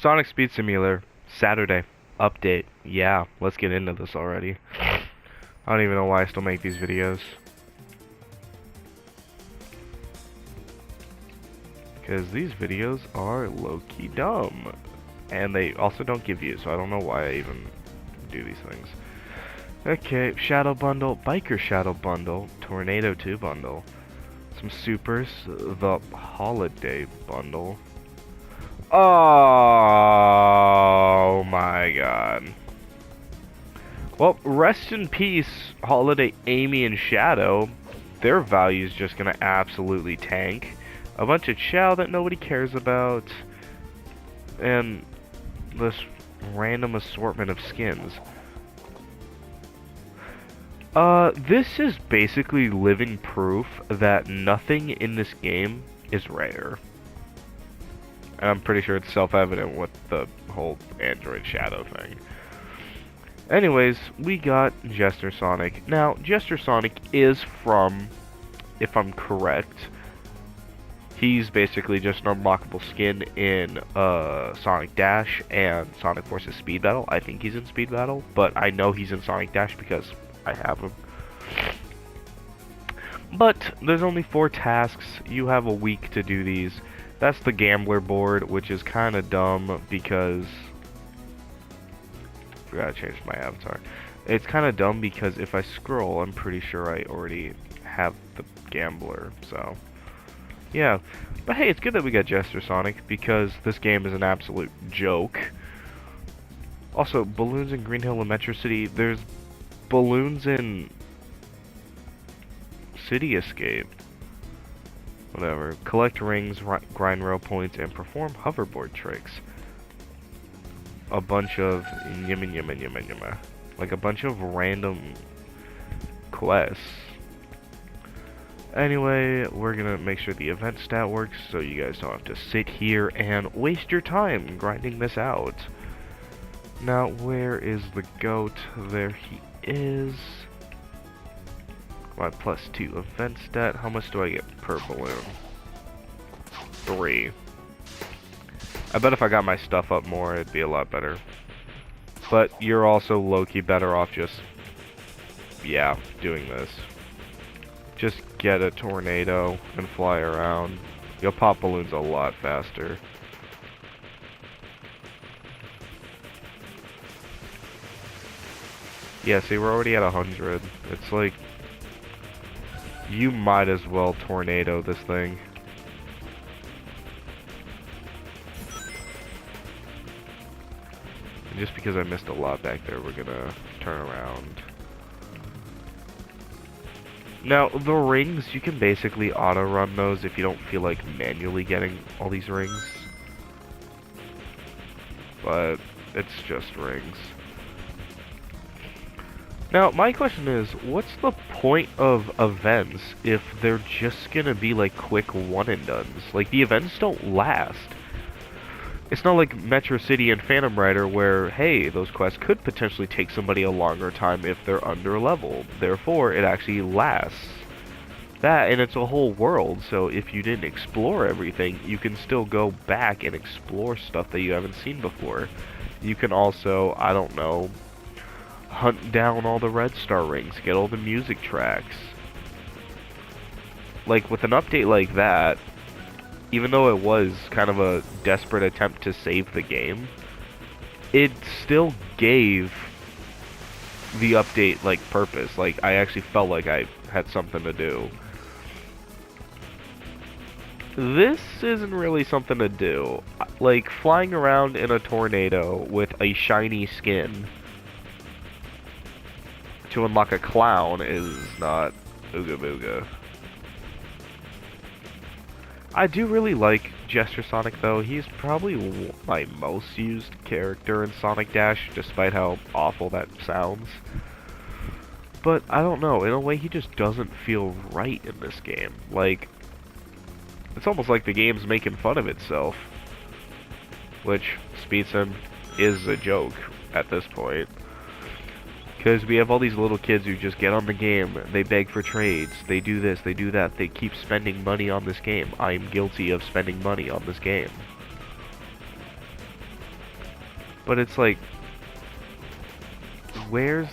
Sonic Speed Simulator, Saturday, update. Yeah, let's get into this already. I don't even know why I still make these videos. Because these videos are low-key dumb. And they also don't give views, so I don't know why I even do these things. Okay, Shadow Bundle, Biker Shadow Bundle, Tornado 2 Bundle, some Supers, the Holiday Bundle. Oh my god. Well, rest in peace, Holiday, Amy, and Shadow. Their value's just gonna absolutely tank. A bunch of chow that nobody cares about. And this random assortment of skins. This is basically living proof that nothing in this game is rare. I'm pretty sure it's self-evident with the whole Android Shadow thing. Anyways, we got Jester Sonic. Now, Jester Sonic is from, if I'm correct, he's basically just an unlockable skin in Sonic Dash and Sonic Forces Speed Battle. I think he's in Speed Battle, but I know he's in Sonic Dash because I have him. But there's only 4 tasks. You have a week to do these. That's the gambler board, which is kind of dumb because I forgot to change my avatar. It's kind of dumb because if I scroll, I'm pretty sure I already have the gambler. So yeah, but hey, it's good that we got Jester Sonic because this game is an absolute joke. Also, balloons in Green Hill and Metro City. There's balloons in City Escape. Whatever. Collect rings, grind rail points, and perform hoverboard tricks. A bunch of yimma. Like a bunch of random quests. Anyway, we're gonna make sure the event stat works so you guys don't have to sit here and waste your time grinding this out. Now, where is the goat? There he is. My +2 event stat. How much do I get per balloon? 3. I bet if I got my stuff up more, it'd be a lot better. But you're also low-key better off just, yeah, doing this. Just get a tornado and fly around. You'll pop balloons a lot faster. Yeah, see, we're already at 100. It's like, you might as well tornado this thing. And just because I missed a lot back there, we're gonna turn around. Now, the rings, you can basically auto-run those if you don't feel like manually getting all these rings. But it's just rings. Now, my question is, what's the point of events if they're just gonna be like quick one-and-dones? Like, the events don't last. It's not like Metro City and Phantom Rider where, hey, those quests could potentially take somebody a longer time if they're under-leveled. Therefore, it actually lasts. That, and it's a whole world, so if you didn't explore everything, you can still go back and explore stuff that you haven't seen before. You can also, I don't know, hunt down all the red star rings, get all the music tracks. Like, with an update like that, even though it was kind of a desperate attempt to save the game, it still gave the update, like, purpose. Like, I actually felt like I had something to do. This isn't really something to do. Like, flying around in a tornado with a shiny skin to unlock a clown is not ooga booga. I do really like Jester Sonic though. He's probably my most used character in Sonic Dash, despite how awful that sounds. But I don't know, in a way he just doesn't feel right in this game. Like, it's almost like the game's making fun of itself. Which, Speed Sim is a joke at this point. Because we have all these little kids who just get on the game, they beg for trades, they do this, they do that, they keep spending money on this game. I'm guilty of spending money on this game. But it's like, why?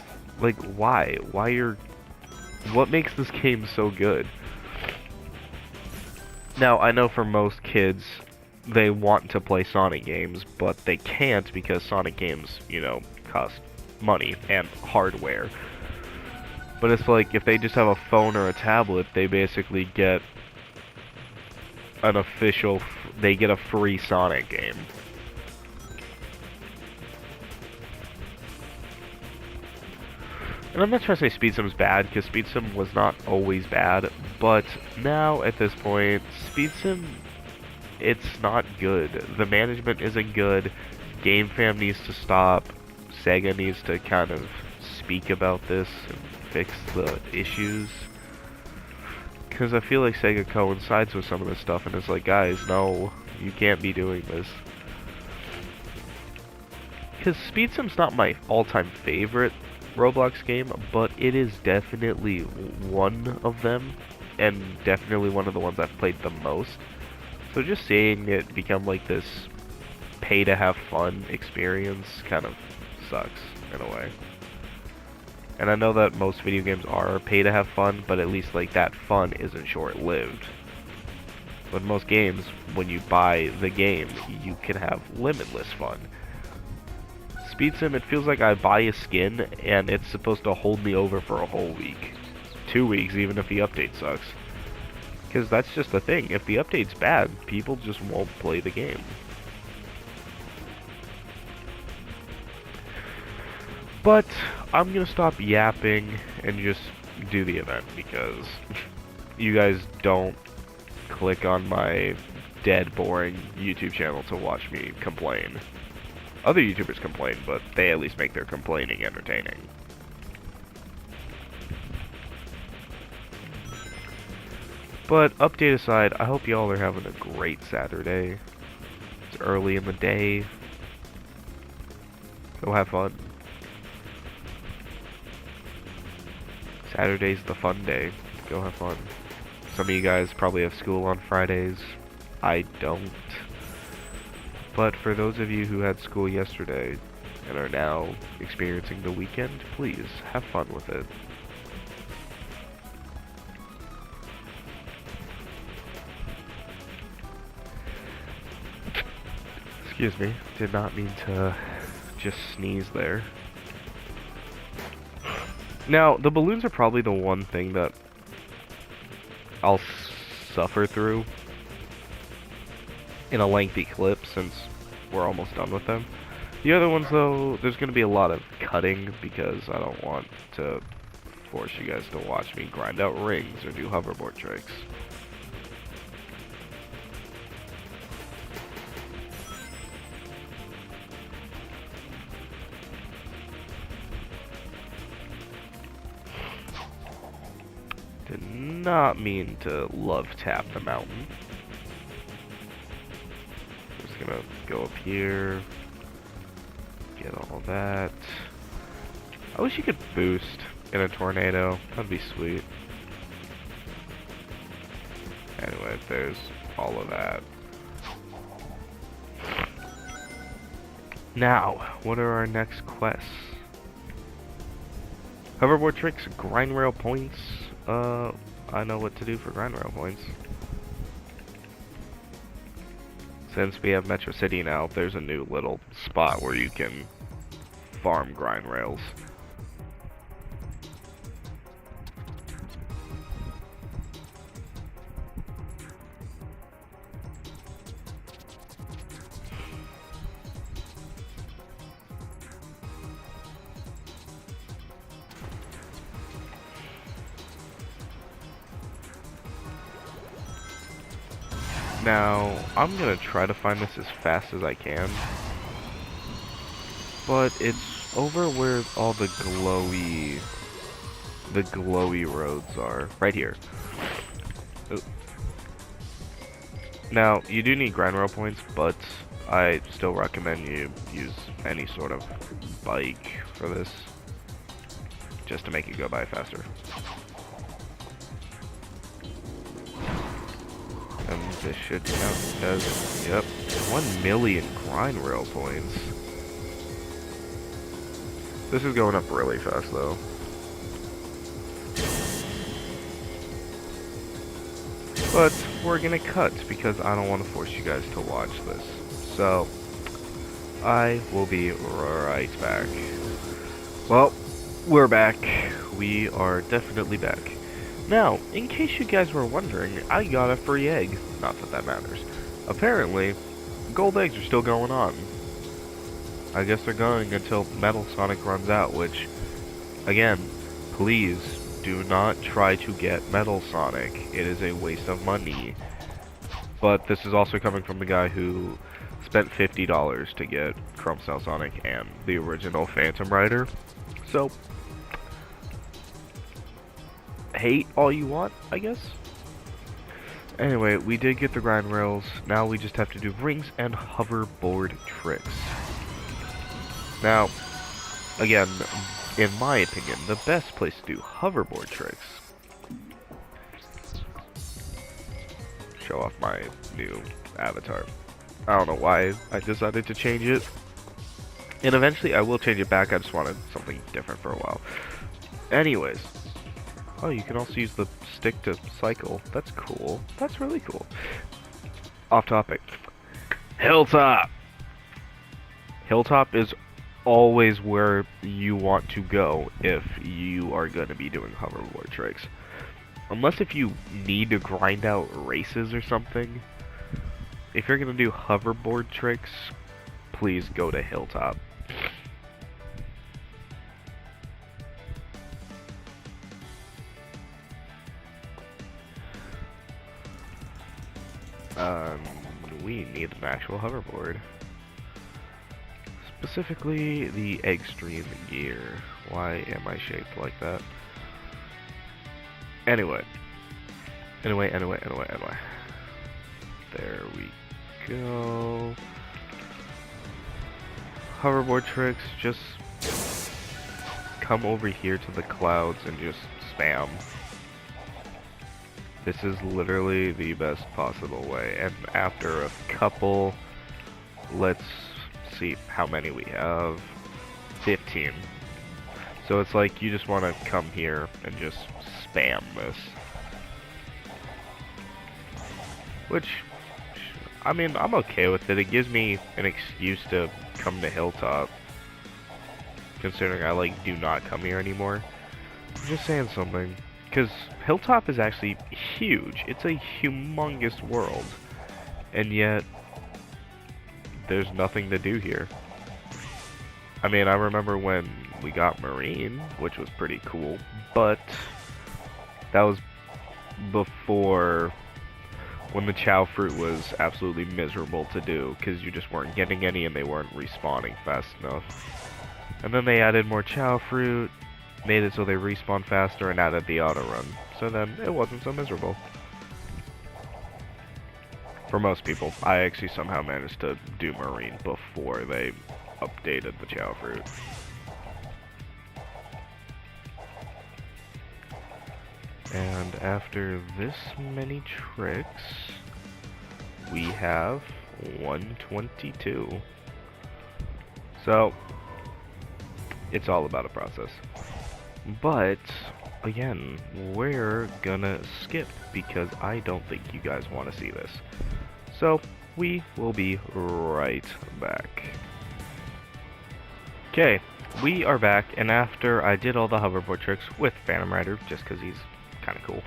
What makes this game so good? Now, I know for most kids, they want to play Sonic games, but they can't because Sonic games, you know, cost money and hardware. But it's like, if they just have a phone or a tablet, they basically get an official, they get a free Sonic game. And I'm not trying to say Speed Sim's bad, because Speed Sim was not always bad, but now, at this point, Speed Sim, it's not good. The management isn't good, Game Fam needs to stop, Sega needs to kind of speak about this and fix the issues. Because I feel like Sega coincides with some of this stuff and is like, guys, no, you can't be doing this. Because Speed Sim's not my all-time favorite Roblox game, but it is definitely one of them, and definitely one of the ones I've played the most. So just seeing it become like this pay-to-have-fun experience kind of sucks, in a way. And I know that most video games are pay-to-have-fun, but at least like that fun isn't short-lived. But most games, when you buy the game, you can have limitless fun. Speed Sim, it feels like I buy a skin, and it's supposed to hold me over for a whole week. 2 weeks, even if the update sucks. Because that's just the thing, if the update's bad, people just won't play the game. But, I'm gonna stop yapping and just do the event, because you guys don't click on my dead, boring YouTube channel to watch me complain. Other YouTubers complain, but they at least make their complaining entertaining. But, update aside, I hope y'all are having a great Saturday. It's early in the day. Go have fun. Saturday's the fun day. Go have fun. Some of you guys probably have school on Fridays. I don't. But for those of you who had school yesterday and are now experiencing the weekend, please have fun with it. Excuse me, did not mean to just sneeze there. Now, the balloons are probably the one thing that I'll suffer through in a lengthy clip, since we're almost done with them. The other ones, though, there's going to be a lot of cutting, because I don't want to force you guys to watch me grind out rings or do hoverboard tricks. Did not mean to love tap the mountain. Gonna go up here, get all that. I wish you could boost in a tornado, that'd be sweet. Anyway, there's all of that. Now, what are our next quests? Hoverboard tricks, grind rail points. I know what to do for grind rail points. Since we have Metro City now, there's a new little spot where you can farm grind rails. Now, I'm gonna try to find this as fast as I can, but it's over where all the glowy roads are, right here. Ooh. Now, you do need grind rail points, but I still recommend you use any sort of bike for this. just to make it go by faster. And this should count as, yep, 1 million grind rail points. This is going up really fast though. But we're gonna cut because I don't want to force you guys to watch this. So I will be right back. Well, we're back. We are definitely back. Now, in case you guys were wondering, I got a free egg. Not that that matters. Apparently, gold eggs are still going on. I guess they're going until Metal Sonic runs out, which, again, please do not try to get Metal Sonic. It is a waste of money. But this is also coming from the guy who spent $50 to get Chrome Cell Sonic and the original Phantom Rider. So, hate all you want, I guess. Anyway, we did get the grind rails. Now we just have to do rings and hoverboard tricks. Now, again, in my opinion, the best place to do hoverboard tricks. Show off my new avatar. I don't know why I decided to change it. And eventually I will change it back. I just wanted something different for a while. Anyways. Oh, you can also use the stick to cycle. That's cool. That's really cool. Off topic. Hilltop! Hilltop is always where you want to go if you are going to be doing hoverboard tricks. Unless if you need to grind out races or something. If you're going to do hoverboard tricks, please go to Hilltop. We need an actual hoverboard. Specifically, the Extreme Gear. Why am I shaped like that? Anyway. There we go. Hoverboard tricks, just come over here to the clouds and just spam. This is literally the best possible way. And after a couple, let's see how many we have. 15. So it's like you just want to come here and just spam this. Which, I mean, I'm okay with it. It gives me an excuse to come to Hilltop. Considering I, like, do not come here anymore. I'm just saying something. Because Hilltop is actually huge. It's a humongous world. And yet, there's nothing to do here. I mean, I remember when we got Marine, which was pretty cool. But, that was before when the Chow Fruit was absolutely miserable to do. Because you just weren't getting any and they weren't respawning fast enough. And then they added more Chow Fruit. Made it so they respawn faster and added the auto run. So then it wasn't so miserable. For most people, I actually somehow managed to do Marine before they updated the Chow Fruit. And after this many tricks, we have 122. So, it's all about a process. But, again, we're gonna skip because I don't think you guys want to see this. So, we will be right back. Okay, we are back, and after I did all the hoverboard tricks with Phantom Rider, just because he's kind of cool,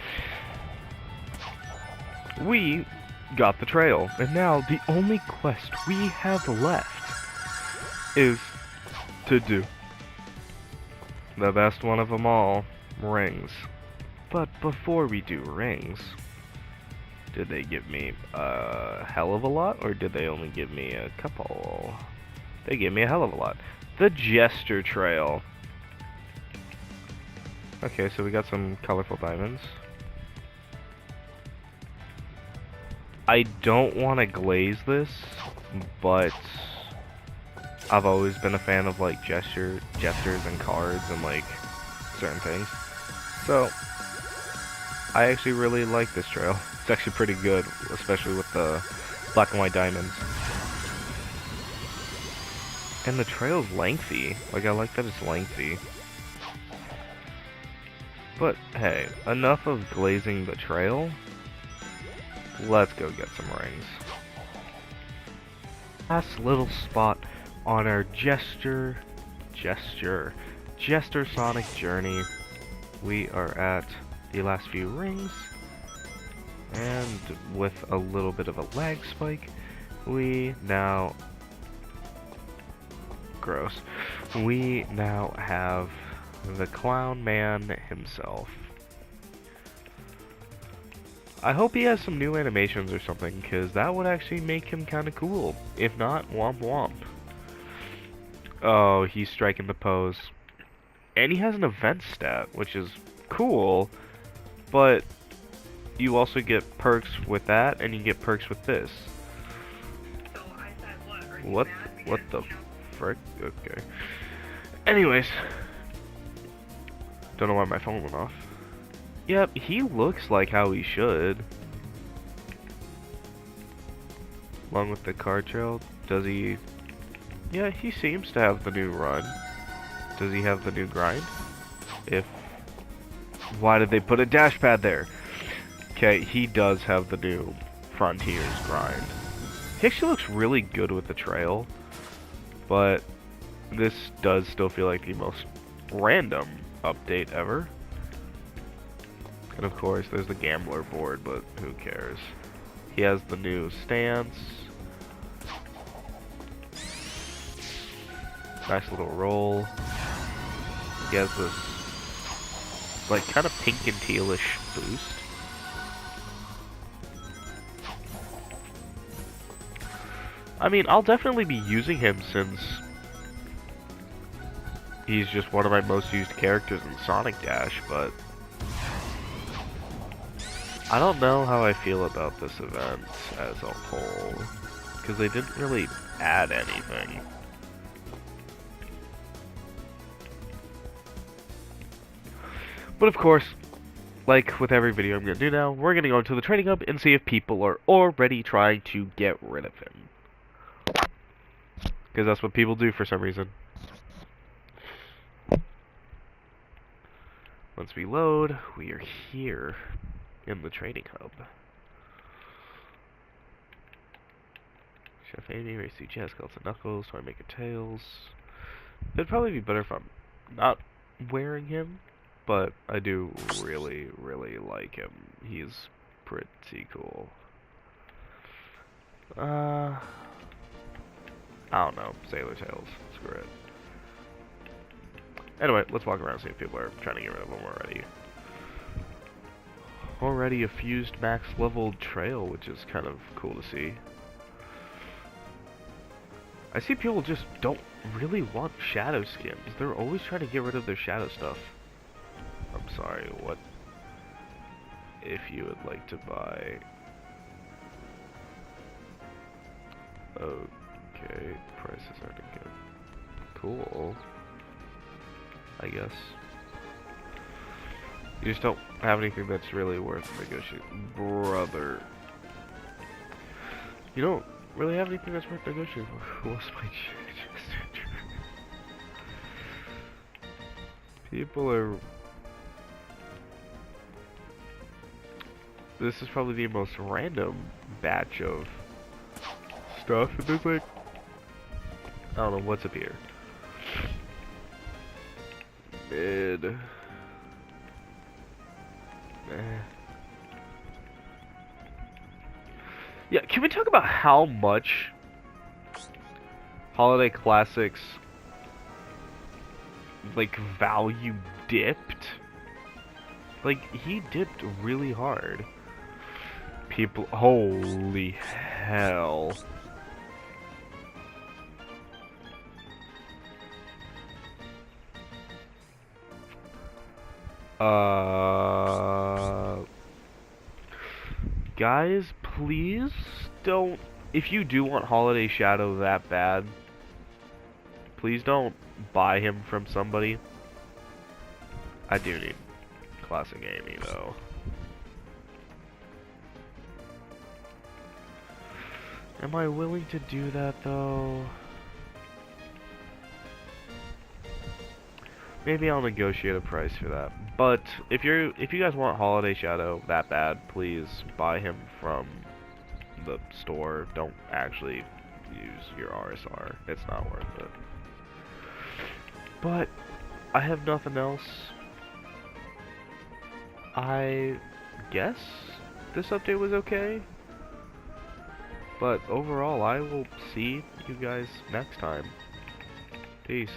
we got the trail. And now, the only quest we have left is to do the best one of them all, rings. But before we do rings, did they give me a hell of a lot, or did they only give me a couple? They gave me a hell of a lot. The Jester Trail. Okay, so we got some colorful diamonds. I don't want to glaze this, but I've always been a fan of like gestures and cards and like certain things. So, I actually really like this trail. It's actually pretty good, especially with the black and white diamonds. And the trail's lengthy. Like, I like that it's lengthy. But, hey, enough of glazing the trail. Let's go get some rings. Last little spot on our Jester Sonic journey. We are at the last few rings. And with a little bit of a lag spike, we now... Gross. We now have the Clown Man himself. I hope he has some new animations or something, because that would actually make him kind of cool. If not, womp womp. Oh, he's striking the pose. And he has an event stat, which is cool, but you also get perks with that, and you get perks with this. What the frick? Okay. Anyways. Don't know why my phone went off. Yep, he looks like how he should. Along with the card trail, does he... Yeah, he seems to have the new run. Does he have the new grind? If... Why did they put a dash pad there? Okay, he does have the new Frontiers grind. He actually looks really good with the trail. But this does still feel like the most random update ever. And of course, there's the gambler board, but who cares? He has the new stance. Nice little roll. He has this, like, kind of pink and tealish boost. I mean, I'll definitely be using him since he's just one of my most used characters in Sonic Dash, but I don't know how I feel about this event as a whole, because they didn't really add anything. But of course, like with every video I'm going to do now, we're going to go into the trading hub and see if people are already trying to get rid of him. Because that's what people do for some reason. Once we load, we are here in the trading hub. Chef Amy, Race to Jazz, Skeleton Knuckles, Toy Maker Tails. It'd probably be better if I'm not wearing him, but I do really, really like him. He's pretty cool. I don't know. Sailor Tails. Screw it. Anyway, let's walk around and see if people are trying to get rid of him already. Already a fused max level trail, which is kind of cool to see. I see people just don't really want shadow skins. They're always trying to get rid of their shadow stuff. I'm sorry, what if you would like to buy... Okay, prices aren't good. Cool. I guess. You just don't have anything that's really worth negotiating. Brother. You don't really have anything that's worth negotiating for. What's my Jester? People are... This is probably the most random batch of stuff. And there's like... I don't know what's up here. Mid... Yeah, can we talk about how much Holiday Classics like value dipped? Like, he dipped really hard. People, holy hell. Guys, please don't, if you do want Holiday Shadow that bad, please don't buy him from somebody. I do need Classic Amy, though. Am I willing to do that, though? Maybe I'll negotiate a price for that. But if you guys want Holiday Shadow that bad, please buy him from the store. Don't actually use your RSR. It's not worth it. But I have nothing else. I guess this update was okay. But overall, I will see you guys next time. Peace.